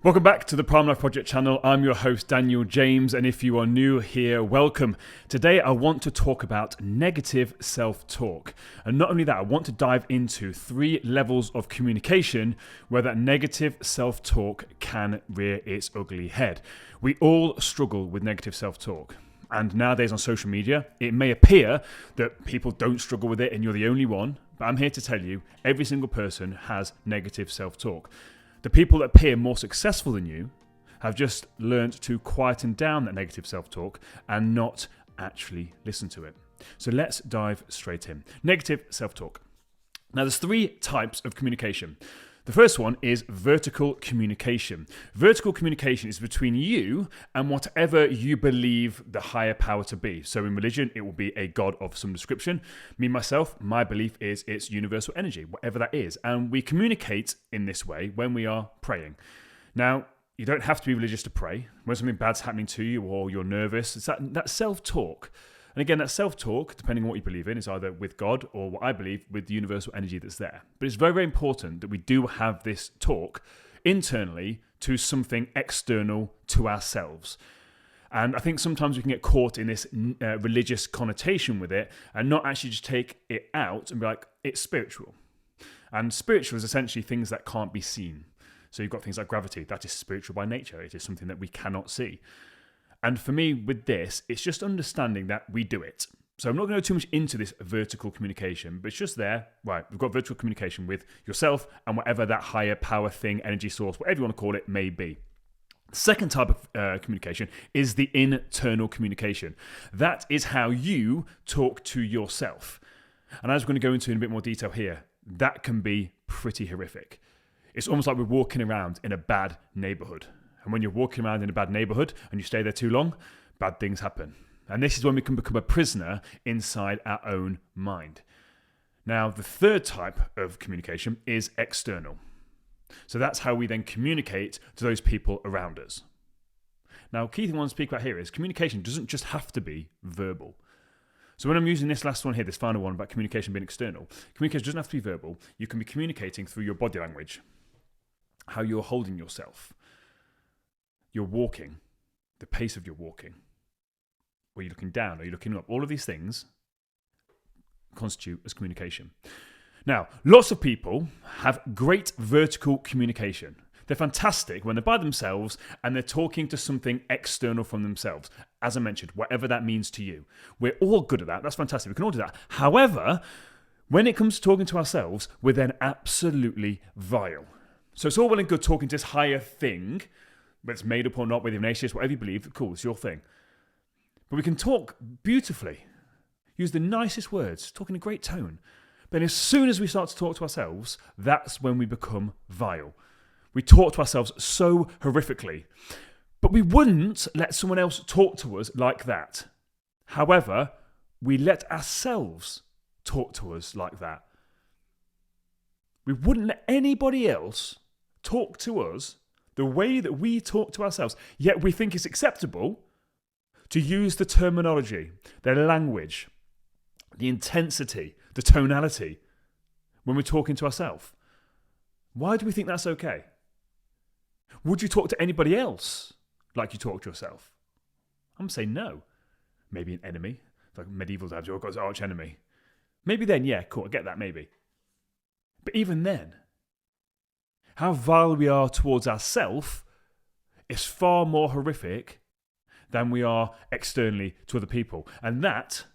Welcome back to the Prime Life Project channel. I'm your host, Daniel James, and if you are new here, welcome. Today, I want to talk about negative self-talk. And not only that, I want to dive into 3 levels of communication where that negative self-talk can rear its ugly head. We all struggle with negative self-talk. And nowadays on social media, it may appear that people don't struggle with it and you're the only one, but I'm here to tell you, every single person has negative self-talk. The people that appear more successful than you have just learned to quieten down that negative self-talk and not actually listen to it. So let's dive straight in. Negative self-talk. Now there's 3 types of communication. The first one is vertical communication. Vertical communication is between you and whatever you believe the higher power to be. So in religion, it will be a God of some description. Me, myself, my belief is it's universal energy, whatever that is. And we communicate in this way when we are praying. Now, you don't have to be religious to pray. When something bad's happening to you or you're nervous, it's that self-talk. And again, that self-talk, depending on what you believe in, is either with God or what I believe with the universal energy that's there. But it's very, very important that we do have this talk internally to something external to ourselves. And I think sometimes we can get caught in this religious connotation with it and not actually just take it out and be like, it's spiritual. And spiritual is essentially things that can't be seen. So you've got things like gravity. That is spiritual by nature. It is something that we cannot see. And for me, with this, it's just understanding that we do it. So I'm not going to go too much into this vertical communication, but it's just there. Right, we've got vertical communication with yourself and whatever that higher power thing, energy source, whatever you want to call it, may be. The second type of communication is the internal communication. That is how you talk to yourself. And as we're going to go into in a bit more detail here, that can be pretty horrific. It's almost like we're walking around in a bad neighborhood. And when you're walking around in a bad neighborhood and you stay there too long, bad things happen. And this is when we can become a prisoner inside our own mind. Now, the third type of communication is external. So that's how we then communicate to those people around us. Now, key thing I want to speak about here is communication doesn't just have to be verbal. So when I'm using this last one here, this final one about communication being external, communication doesn't have to be verbal. You can be communicating through your body language, how you're holding yourself, you're walking, the pace of your walking. Are you looking down? Are you looking up? All of these things constitute as communication. Now, lots of people have great vertical communication. They're fantastic when they're by themselves and they're talking to something external from themselves. As I mentioned, whatever that means to you. We're all good at that. That's fantastic. We can all do that. However, when it comes to talking to ourselves, we're then absolutely vile. So it's all well and good talking to this higher thing, whether it's made up or not, whether you're an atheist, whatever you believe, cool, it's your thing. But we can talk beautifully, use the nicest words, talk in a great tone. But as soon as we start to talk to ourselves, that's when we become vile. We talk to ourselves so horrifically. But we wouldn't let someone else talk to us like that. However, we let ourselves talk to us like that. We wouldn't let anybody else talk to us the way that we talk to ourselves, yet we think it's acceptable to use the terminology, the language, the intensity, the tonality when we're talking to ourselves. Why do we think that's okay? Would you talk to anybody else like you talk to yourself? I'm saying no. Maybe an enemy, like medieval times, you've got an arch enemy. Maybe then, yeah, cool, I get that, maybe. But even then, how vile we are towards ourselves is far more horrific than we are externally to other people. And that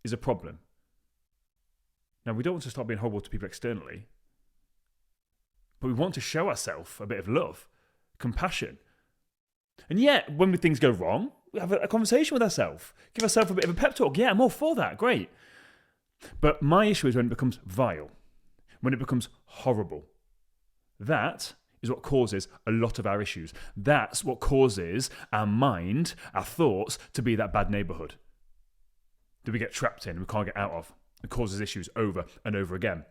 is a problem. Now, we don't want to stop being horrible to people externally, but we want to show ourselves a bit of love, compassion. And yet, when things go wrong, we have a conversation with ourselves, give ourselves a bit of a pep talk. Yeah, I'm all for that, great. But my issue is when it becomes vile, when it becomes horrible. That is what causes a lot of our issues. That's what causes our mind, our thoughts, to be that bad neighborhood that we get trapped in, we can't get out of. It causes issues over and over again.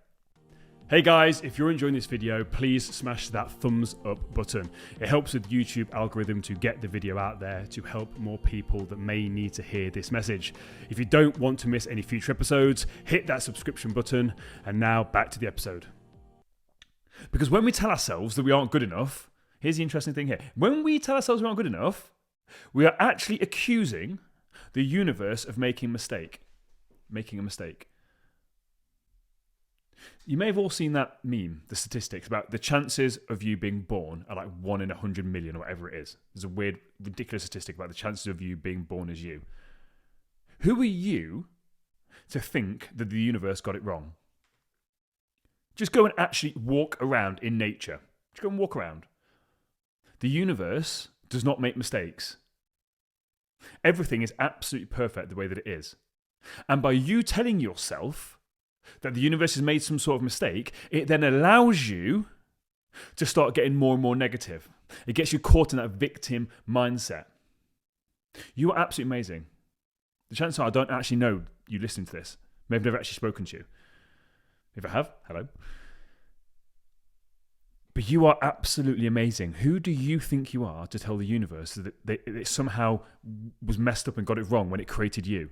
Hey guys, if you're enjoying this video, please smash that thumbs up button. It helps with YouTube algorithm to get the video out there to help more people that may need to hear this message. If you don't want to miss any future episodes, hit that subscription button. And now back to the episode. Because when we tell ourselves that we aren't good enough, Here's the interesting thing here. When we tell ourselves we're not good enough, we are actually accusing the universe of making a mistake. You may have all seen that meme, the statistics about the chances of you being born are like 1 in 100 million or whatever it is. There's a weird, ridiculous statistic about the chances of you being born as you. Who are you to think that the universe got it wrong? Just go and actually walk around in nature. Just go and walk around. The universe does not make mistakes. Everything is absolutely perfect the way that it is. And by you telling yourself that the universe has made some sort of mistake, it then allows you to start getting more and more negative. It gets you caught in that victim mindset. You are absolutely amazing. The chances are I don't actually know you listening to this. Maybe I've never actually spoken to you. If I have, hello. But you are absolutely amazing. Who do you think you are to tell the universe that it somehow was messed up and got it wrong when it created you?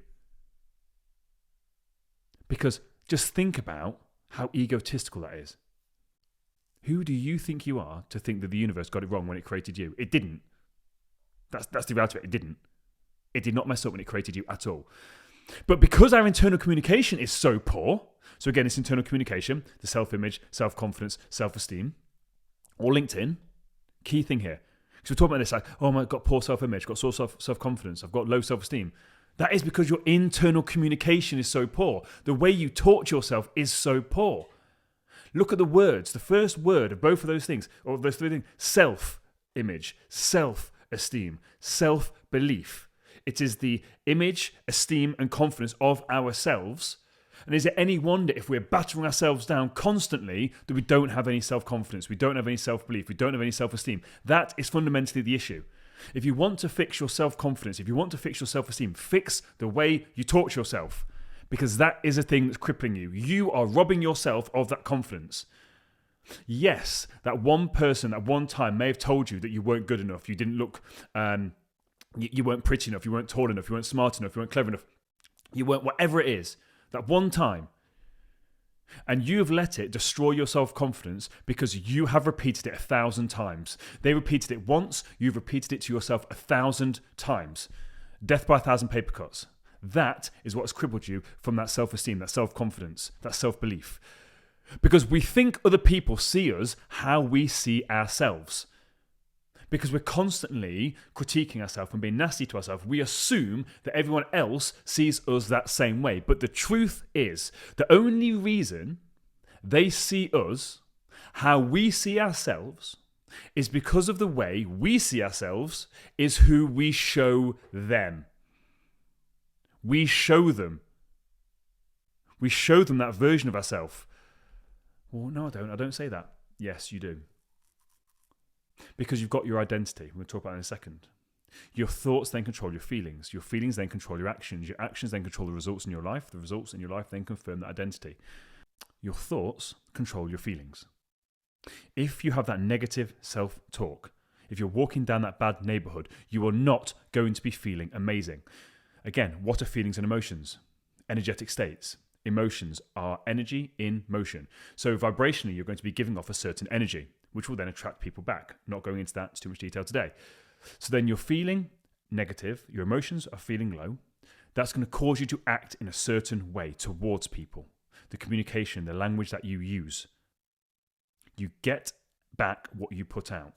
Because just think about how egotistical that is. Who do you think you are to think that the universe got it wrong when it created you? It didn't. That's the reality of it. It didn't. It did not mess up when it created you at all. But because our internal communication is so poor, so again, it's internal communication, the self-image, self-confidence, self-esteem, all linked in. Key thing here. Because we're talking about this like, oh my, I've got poor self-image, got poor self-confidence, I've got low self-esteem. That is because your internal communication is so poor. The way you talk to yourself is so poor. Look at the words. The first word of both of those things, or those three things, self-image, self-esteem, self-belief. It is the image, esteem, and confidence of ourselves. And is it any wonder if we're battering ourselves down constantly that we don't have any self-confidence, we don't have any self-belief, we don't have any self-esteem? That is fundamentally the issue. If you want to fix your self-confidence, if you want to fix your self-esteem, fix the way you talk to yourself, because that is a thing that's crippling you. You are robbing yourself of that confidence. Yes, that one person at one time may have told you that you weren't good enough, you didn't look, you weren't pretty enough, you weren't tall enough, you weren't smart enough, you weren't clever enough, you weren't whatever it is, that one time. And you've let it destroy your self-confidence because you have repeated it 1,000 times. They repeated it once, you've repeated it to yourself 1,000 times. Death by 1,000 paper cuts. That is what has crippled you from that self-esteem, that self-confidence, that self-belief. Because we think other people see us how we see ourselves. Because we're constantly critiquing ourselves and being nasty to ourselves, we assume that everyone else sees us that same way. But the truth is, the only reason they see us how we see ourselves is because of the way we see ourselves is who we show them. We show them. We show them that version of ourselves. Well, no, I don't. I don't say that. Yes, you do. Because you've got your identity. We'll talk about that in a second. Your thoughts then control your feelings. Your feelings then control your actions. Your actions then control the results in your life. The results in your life then confirm that identity. Your thoughts control your feelings. If you have that negative self-talk, if you're walking down that bad neighborhood, you are not going to be feeling amazing. Again, what are feelings and emotions? Energetic states. Emotions are energy in motion. So vibrationally, you're going to be giving off a certain energy, which will then attract people back. Not going into that, it's too much detail today. So then you're feeling negative, your emotions are feeling low. That's going to cause you to act in a certain way towards people. The communication, the language that you use. You get back what you put out.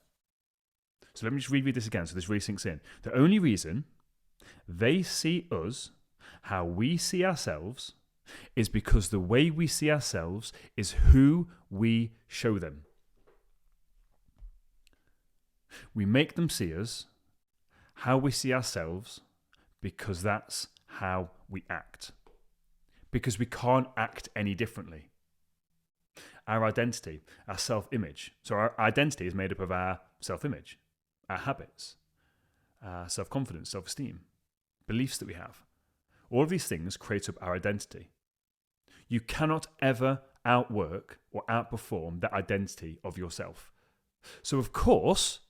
So let me just reread this again so this really sinks in. The only reason they see us how we see ourselves is because the way we see ourselves is who we show them. We make them see us how we see ourselves because that's how we act. Because we can't act any differently. Our identity, our self-image. So our identity is made up of our self-image, our habits, our self-confidence, self-esteem, beliefs that we have. All of these things create up our identity. You cannot ever outwork or outperform that identity of yourself. So of course,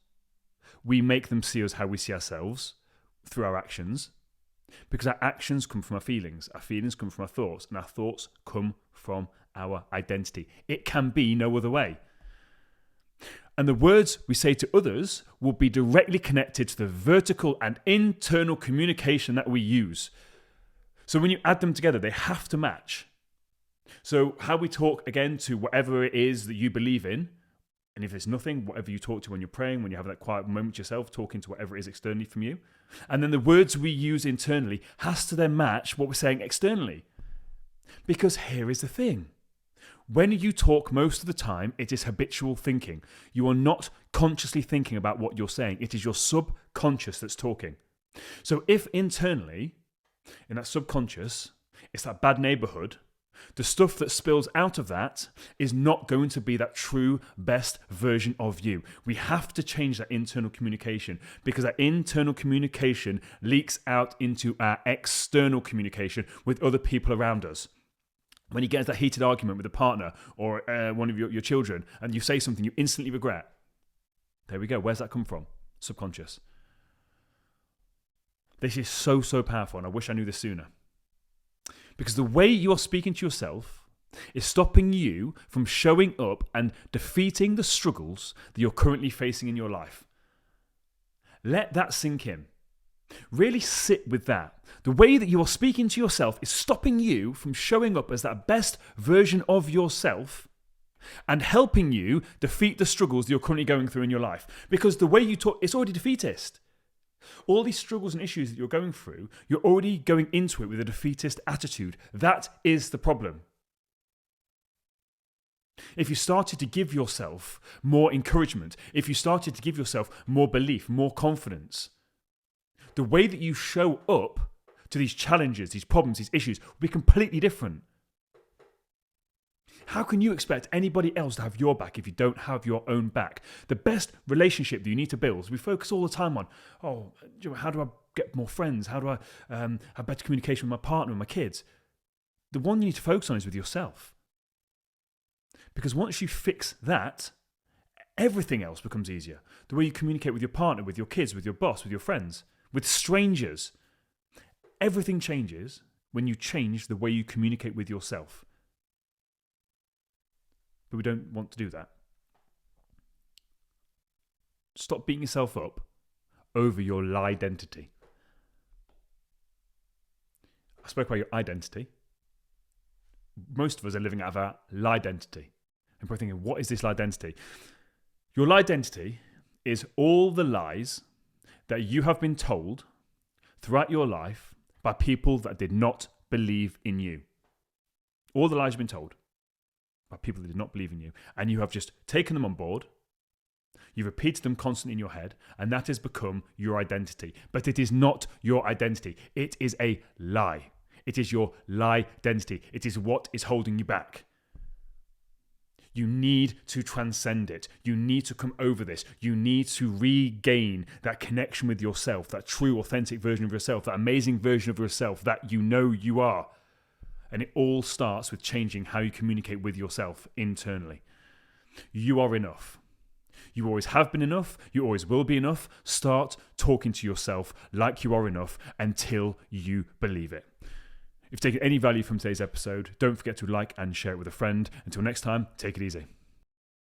we make them see us how we see ourselves through our actions, because our actions come from our feelings come from our thoughts, and our thoughts come from our identity. It can be no other way. And the words we say to others will be directly connected to the vertical and internal communication that we use. So when you add them together, they have to match. So how we talk, again, to whatever it is that you believe in, and if there's nothing, whatever you talk to when you're praying, when you have that quiet moment yourself, talking to whatever it is externally from you. And then the words we use internally has to then match what we're saying externally. Because here is the thing. When you talk most of the time, it is habitual thinking. You are not consciously thinking about what you're saying. It is your subconscious that's talking. So if internally, in that subconscious, it's that bad neighborhood, the stuff that spills out of that is not going to be that true best version of you. We have to change that internal communication, because that internal communication leaks out into our external communication with other people around us. When you get into that heated argument with a partner or one of your children and you say something you instantly regret, there we go. Where's that come from? Subconscious. This is so, so powerful, and I wish I knew this sooner. Because the way you're speaking to yourself is stopping you from showing up and defeating the struggles that you're currently facing in your life. Let that sink in. Really sit with that. The way that you are speaking to yourself is stopping you from showing up as that best version of yourself and helping you defeat the struggles that you're currently going through in your life. Because the way you talk, it's already defeatist. All these struggles and issues that you're going through, you're already going into it with a defeatist attitude. That is the problem. If you started to give yourself more encouragement, if you started to give yourself more belief, more confidence, the way that you show up to these challenges, these problems, these issues will be completely different. How can you expect anybody else to have your back if you don't have your own back? The best relationship that you need to build, we focus all the time on, how do I get more friends? How do I have better communication with my partner and my kids? The one you need to focus on is with yourself. Because once you fix that, everything else becomes easier. The way you communicate with your partner, with your kids, with your boss, with your friends, with strangers. Everything changes when you change the way you communicate with yourself. But we don't want to do that. Stop beating yourself up over your lie-dentity. I spoke about your identity. Most of us are living out of our lie-dentity. And probably thinking, what is this lie-dentity? Your lie-dentity is all the lies that you have been told throughout your life by people that did not believe in you. All the lies you've been told by people that did not believe in you. And you have just taken them on board. You've repeated them constantly in your head, and that has become your identity. But it is not your identity. It is a lie. It is your lie-dentity. It is what is holding you back. You need to transcend it. You need to come over this. You need to regain that connection with yourself, that true, authentic version of yourself, that amazing version of yourself that you know you are. And it all starts with changing how you communicate with yourself internally. You are enough. You always have been enough. You always will be enough. Start talking to yourself like you are enough until you believe it. If you've taken any value from today's episode, don't forget to like and share it with a friend. Until next time, take it easy.